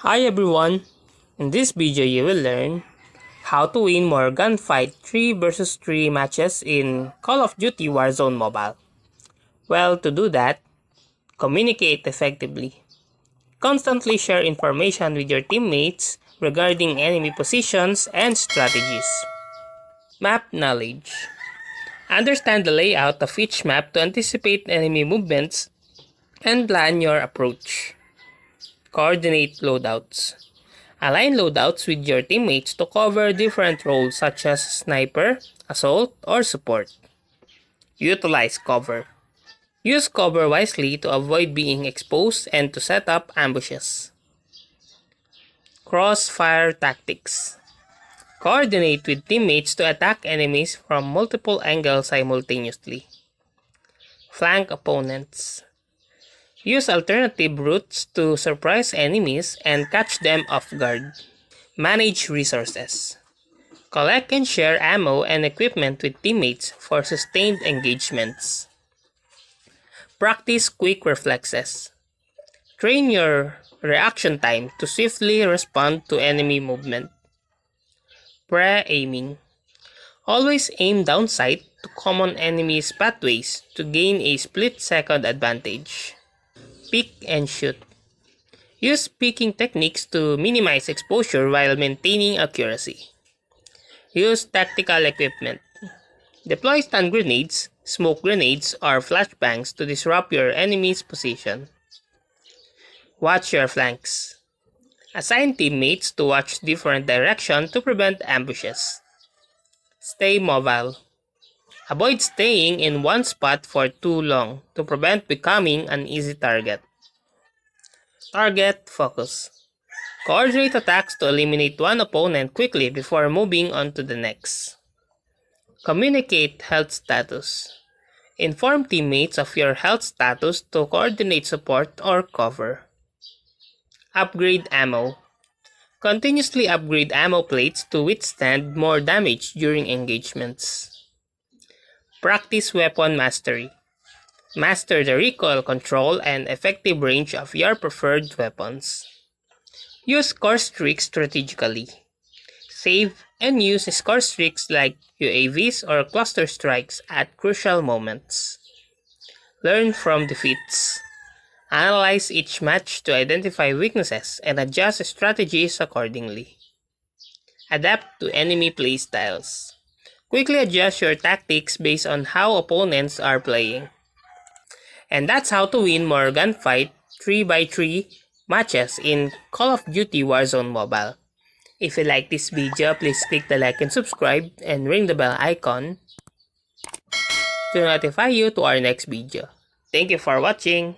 Hi everyone! In this video you will learn how to win more gunfight 3 vs 3 matches in Call of Duty Warzone Mobile. Well, to do that, communicate effectively. Constantly share information with your teammates regarding enemy positions and strategies. Map knowledge. Understand the layout of each map to anticipate enemy movements and plan your approach. Coordinate loadouts. Align loadouts with your teammates to cover different roles such as sniper, assault, or support. Utilize cover. Use cover wisely to avoid being exposed and to set up ambushes. Crossfire tactics. Coordinate with teammates to attack enemies from multiple angles simultaneously. Flank opponents. Use alternative routes to surprise enemies and catch them off guard. Manage resources. Collect and share ammo and equipment with teammates for sustained engagements. Practice quick reflexes. Train your reaction time to swiftly respond to enemy movement. Pre-aiming. Always aim down sight to common enemies' pathways to gain a split-second advantage. Peek and shoot. Use peeking techniques to minimize exposure while maintaining accuracy. Use tactical equipment. Deploy stun grenades, smoke grenades, or flashbangs to disrupt your enemy's position. Watch your flanks. Assign teammates to watch different directions to prevent ambushes. Stay mobile. Avoid staying in one spot for too long to prevent becoming an easy target. Target focus. Coordinate attacks to eliminate one opponent quickly before moving on to the next. Communicate health status. Inform teammates of your health status to coordinate support or cover. Upgrade ammo. Continuously upgrade ammo plates to withstand more damage during engagements. Practice weapon mastery. Master the recoil control and effective range of your preferred weapons. Use score streaks strategically. Save and use score streaks like UAVs or cluster strikes at crucial moments. Learn from defeats. Analyze each match to identify weaknesses and adjust strategies accordingly. Adapt to enemy playstyles. Quickly adjust your tactics based on how opponents are playing. And that's how to win more gunfight 3x3 matches in Call of Duty Warzone Mobile. If you like this video, please click the like and subscribe and ring the bell icon to notify you to our next video. Thank you for watching.